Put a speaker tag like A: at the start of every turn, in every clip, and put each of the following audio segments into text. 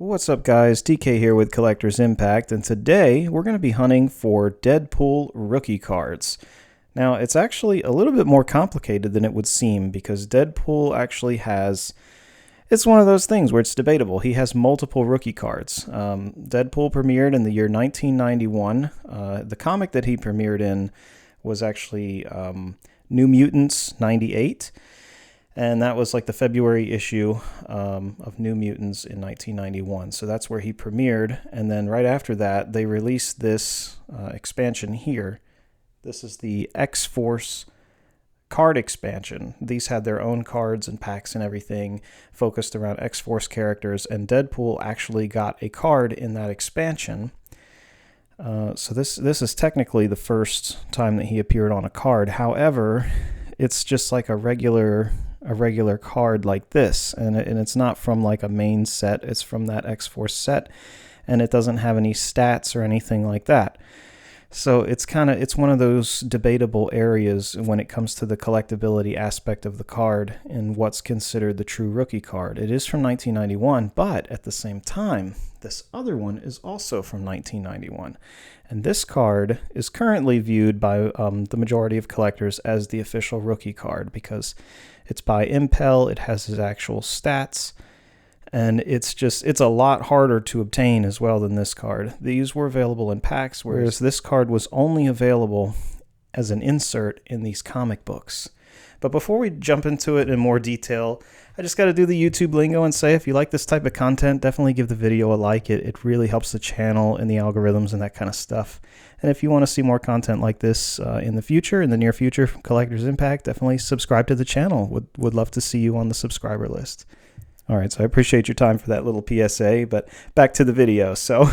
A: What's up guys, TK here with Collector's Impact, and today we're going to be hunting for Deadpool rookie cards. Now it's actually a little bit more complicated than it would seem because Deadpool actually has, it's one of those things where it's debatable. He has multiple rookie cards. Deadpool premiered in the year 1991. The comic that he premiered in was actually New Mutants 98. And that was like the February issue of New Mutants in 1991. So that's where he premiered. And then right after that, they released this expansion here. This is the X-Force card expansion. These had their own cards and packs and everything focused around X-Force characters. And Deadpool actually got a card in that expansion. So this is technically the first time that he appeared on a card. However, it's just like a regular card like this, and it's not from like a main set. It's from that X-Force set, and it doesn't have any stats or anything like that. So it's one of those debatable areas when it comes to the collectability aspect of the card and what's considered the true rookie card. It is from 1991, but at the same time, this other one is also from 1991. And this card is currently viewed by the majority of collectors as the official rookie card because it's by Impel, it has his actual stats, and it's a lot harder to obtain as well than this card. These were available in packs, whereas this card was only available as an insert in these comic books. But before we jump into it in more detail, I just got to do the YouTube lingo and say if you like this type of content, definitely give the video a like. It really helps the channel and the algorithms and that kind of stuff. And if you want to see more content like this in the near future from Collector's Impact, definitely subscribe to the channel. Would love to see you on the subscriber list. All right, so I appreciate your time for that little PSA, but back to the video. So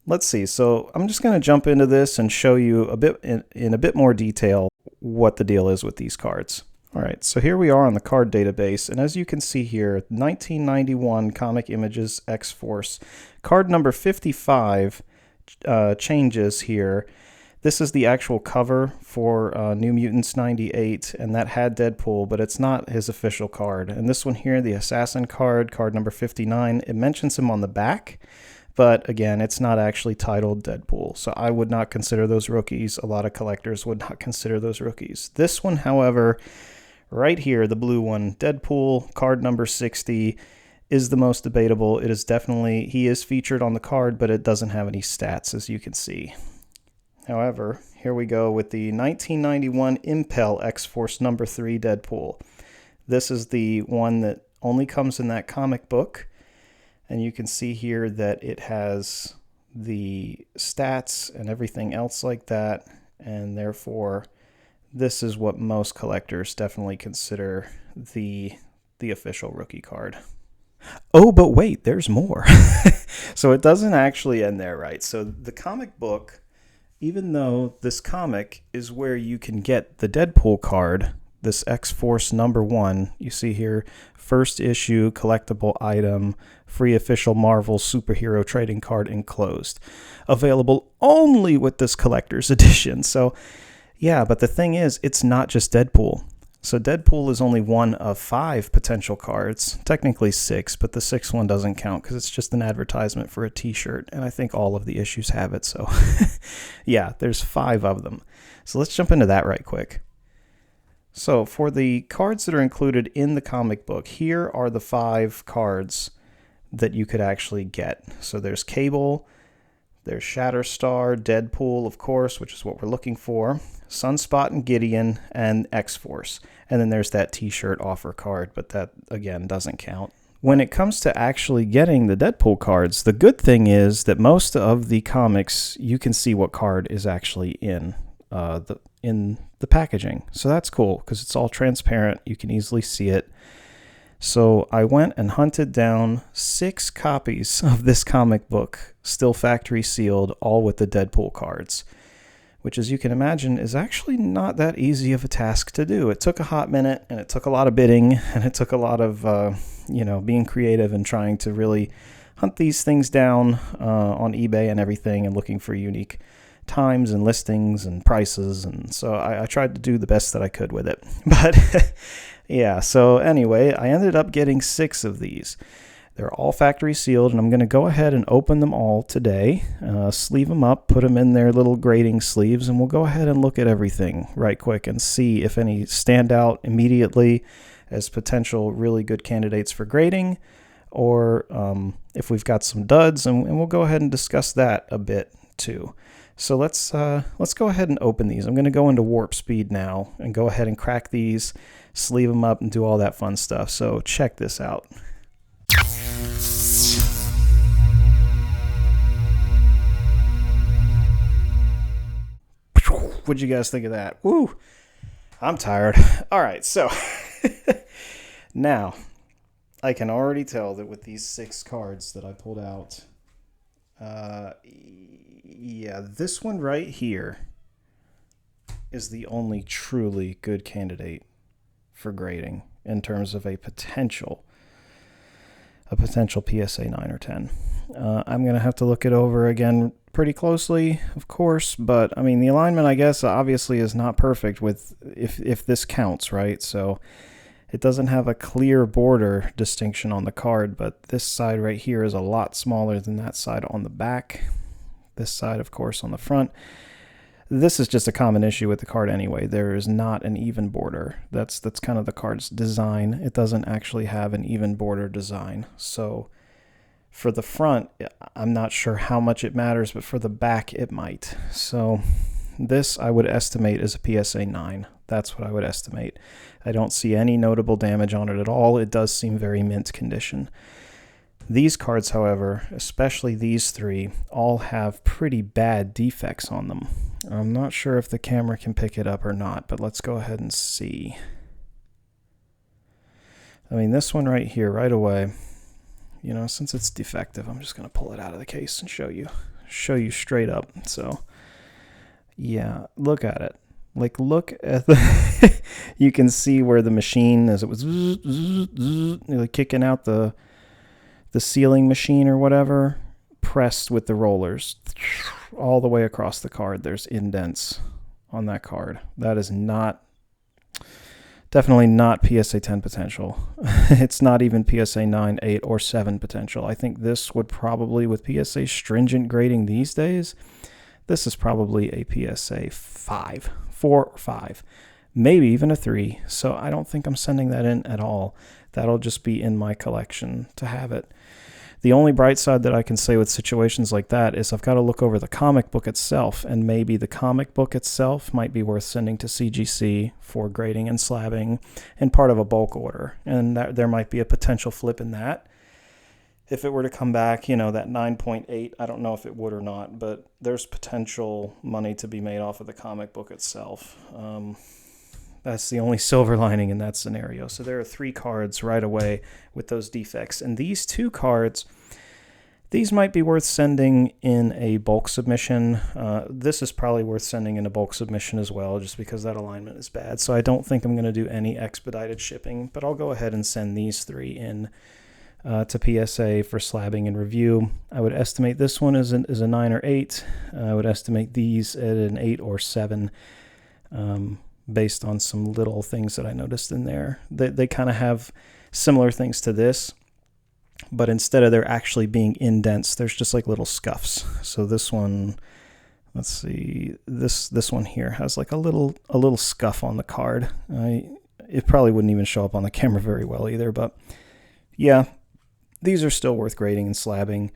A: let's see. So I'm just going to jump into this and show you a bit in a bit more detail what the deal is with these cards. All right, so here we are on the card database, and as you can see here, 1991 Comic Images X-Force. Card number 55 changes here. This is the actual cover for New Mutants 98, and that had Deadpool, but it's not his official card. And this one here, the Assassin card, card number 59, it mentions him on the back, but again, it's not actually titled Deadpool. So I would not consider those rookies. A lot of collectors would not consider those rookies. This one, however, right here, the blue one, Deadpool, card number 60, is the most debatable. It is definitely, he is featured on the card, but it doesn't have any stats, as you can see. However, here we go with the 1991 Impel X-Force number 3 Deadpool. This is the one that only comes in that comic book. And you can see here that it has the stats and everything else like that. And therefore, this is what most collectors definitely consider the official rookie card. Oh, but wait, there's more. So it doesn't actually end there, right? So the comic book, even though this comic is where you can get the Deadpool card, this X-Force number 1, you see here, first issue, collectible item, free official Marvel superhero trading card enclosed. Available only with this collector's edition. So yeah, but the thing is, it's not just Deadpool. So Deadpool is only one of 5 potential cards, technically 6, but the 6th one doesn't count because it's just an advertisement for a t-shirt, and I think all of the issues have it, so yeah, there's 5 of them. So let's jump into that right quick. So for the cards that are included in the comic book, here are the 5 cards that you could actually get. So there's Cable, there's Shatterstar, Deadpool, of course, which is what we're looking for, Sunspot and Gideon, and X-Force. And then there's that t-shirt offer card, but that, again, doesn't count. When it comes to actually getting the Deadpool cards, the good thing is that most of the comics, you can see what card is actually in the packaging. So that's cool, because it's all transparent. You can easily see it. So I went and hunted down 6 copies of this comic book, still factory sealed, all with the Deadpool cards, which, as you can imagine, is actually not that easy of a task to do. It took a hot minute, and it took a lot of bidding, and it took a lot of, being creative and trying to really hunt these things down on eBay and everything and looking for unique times and listings and prices. And so I tried to do the best that I could with it. But yeah, so anyway, I ended up getting 6 of these. They're all factory sealed, and I'm going to go ahead and open them all today, sleeve them up, put them in their little grading sleeves, and we'll go ahead and look at everything right quick and see if any stand out immediately as potential really good candidates for grading, or if we've got some duds, and we'll go ahead and discuss that a bit too. So let's go ahead and open these. I'm going to go into warp speed now and go ahead and crack these, sleeve them up, and do all that fun stuff. So check this out. What'd you guys think of that? Woo! I'm tired. All right, so now I can already tell that with these 6 cards that I pulled out, yeah, this one right here is the only truly good candidate for grading in terms of a potential PSA 9 or 10. I'm going to have to look it over again pretty closely, of course, but I mean, the alignment, I guess, obviously is not perfect with if this counts, right? So it doesn't have a clear border distinction on the card, but this side right here is a lot smaller than that side on the back. This side, of course, on the front. This is just a common issue with the card anyway. There is not an even border. That's kind of the card's design. It doesn't actually have an even border design. So for the front, I'm not sure how much it matters, but for the back, it might. So this I would estimate is a PSA 9. That's what I would estimate. I don't see any notable damage on it at all. It does seem very mint condition. These cards, however, especially these 3, all have pretty bad defects on them. I'm not sure if the camera can pick it up or not, but let's go ahead and see. I mean, this one right here, right away, you know, since it's defective, I'm just going to pull it out of the case and show you straight up. So, yeah, look at it. Like, look at the, you can see where the machine, as it was like kicking out the sealing machine or whatever, pressed with the rollers all the way across the card. There's indents on that card. That is definitely not PSA 10 potential. It's not even PSA 9, 8, or 7 potential. I think this would probably, with PSA stringent grading these days, this is probably a PSA 5, 4 or 5, maybe even a 3. So I don't think I'm sending that in at all. That'll just be in my collection to have it. The only bright side that I can say with situations like that is I've got to look over the comic book itself, and maybe the comic book itself might be worth sending to CGC for grading and slabbing and part of a bulk order. And there might be a potential flip in that. If it were to come back, you know, that 9.8, I don't know if it would or not, but there's potential money to be made off of the comic book itself. That's the only silver lining in that scenario. So there are 3 cards right away with those defects. And these 2 cards, these might be worth sending in a bulk submission. This is probably worth sending in a bulk submission as well, just because that alignment is bad. So I don't think I'm going to do any expedited shipping, but I'll go ahead and send these 3 in to PSA for slabbing and review. I would estimate this one is a 9 or 8. I would estimate these at an 8 or 7. Based on some little things that I noticed in there. They kind of have similar things to this, but instead of there actually being indents, there's just like little scuffs. So this one, let's see, this one here has like a little scuff on the card. It probably wouldn't even show up on the camera very well either, but yeah, these are still worth grading and slabbing.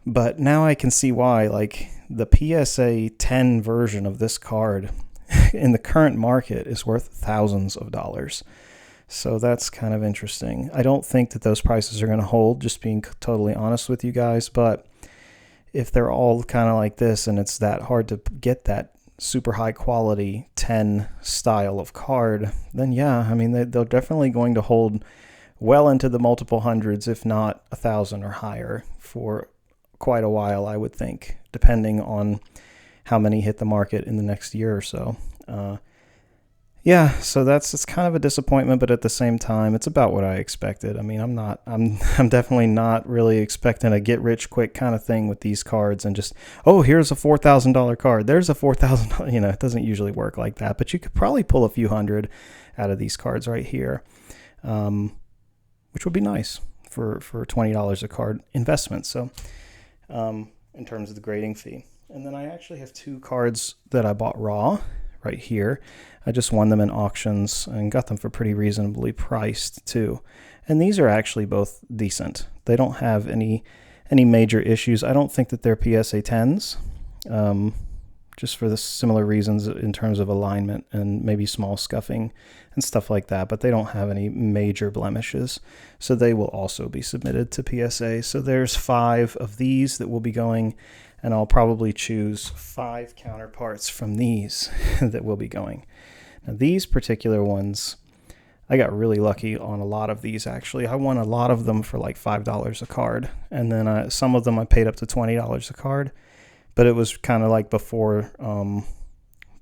A: But now I can see why, like, the PSA 10 version of this card in the current market is worth thousands of dollars. So that's kind of interesting. I don't think that those prices are going to hold, just being totally honest with you guys. But if they're all kind of like this and it's that hard to get that super high quality 10 style of card, then yeah, I mean, they're definitely going to hold well into the multiple hundreds, if not 1,000 or higher, for quite a while, I would think, depending on how many hit the market in the next year or so. Yeah, so it's kind of a disappointment, but at the same time, it's about what I expected. I mean, I'm definitely not really expecting a get rich quick kind of thing with these cards and just, oh, here's a $4,000 card. There's a $4,000, you know, it doesn't usually work like that, but you could probably pull a few hundred out of these cards right here, which would be nice. for $20 a card investment. So in terms of the grading fee. And then I actually have 2 cards that I bought raw right here. I just won them in auctions and got them for pretty reasonably priced too. And these are actually both decent. They don't have any major issues. I don't think that they're PSA 10s, just for the similar reasons in terms of alignment and maybe small scuffing and stuff like that, but they don't have any major blemishes. So they will also be submitted to PSA. So there's 5 of these that will be going, and I'll probably choose 5 counterparts from these that will be going. Now these particular ones, I got really lucky on a lot of these actually. I won a lot of them for like $5 a card, and then some of them I paid up to $20 a card. But it was kind of like before the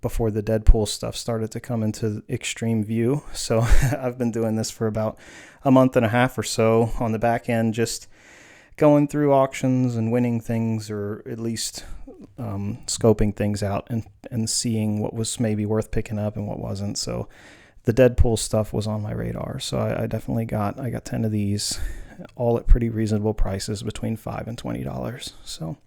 A: Deadpool stuff started to come into extreme view. So I've been doing this for about a month and a half or so on the back end, just going through auctions and winning things, or at least scoping things out and seeing what was maybe worth picking up and what wasn't. So the Deadpool stuff was on my radar. So I definitely got 10 of these, all at pretty reasonable prices, between $5 and $20. So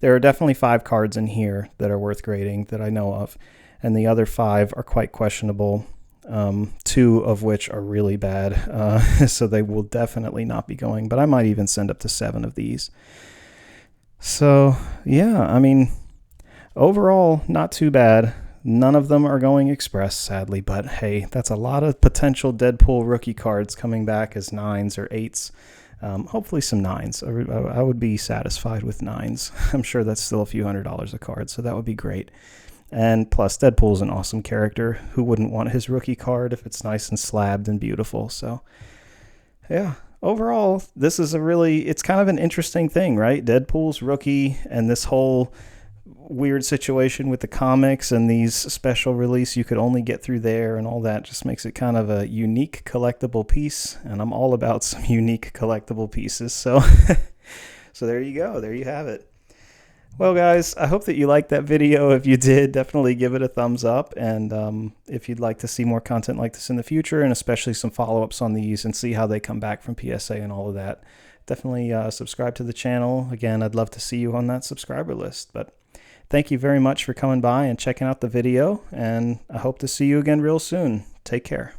A: there are definitely 5 cards in here that are worth grading that I know of, and the other 5 are quite questionable, 2 of which are really bad, so they will definitely not be going, but I might even send up to 7 of these. So yeah, I mean, overall, not too bad. None of them are going express, sadly, but hey, that's a lot of potential Deadpool rookie cards coming back as 9s or 8s. Hopefully some 9s. I would be satisfied with 9s. I'm sure that's still a few $100s a card, so that would be great. And plus, Deadpool's an awesome character. Who wouldn't want his rookie card if it's nice and slabbed and beautiful? So yeah, overall, this is it's kind of an interesting thing, right? Deadpool's rookie, and this whole weird situation with the comics and these special release you could only get through there and all that just makes it kind of a unique collectible piece, and I'm all about some unique collectible pieces. So so there you go, there you have it. Well guys, I hope that you liked that video. If you did, definitely give it a thumbs up, and if you'd like to see more content like this in the future, and especially some follow-ups on these and see how they come back from PSA and all of that, definitely subscribe to the channel. Again, I'd love to see you on that subscriber list. But thank you very much for coming by and checking out the video, and I hope to see you again real soon. Take care.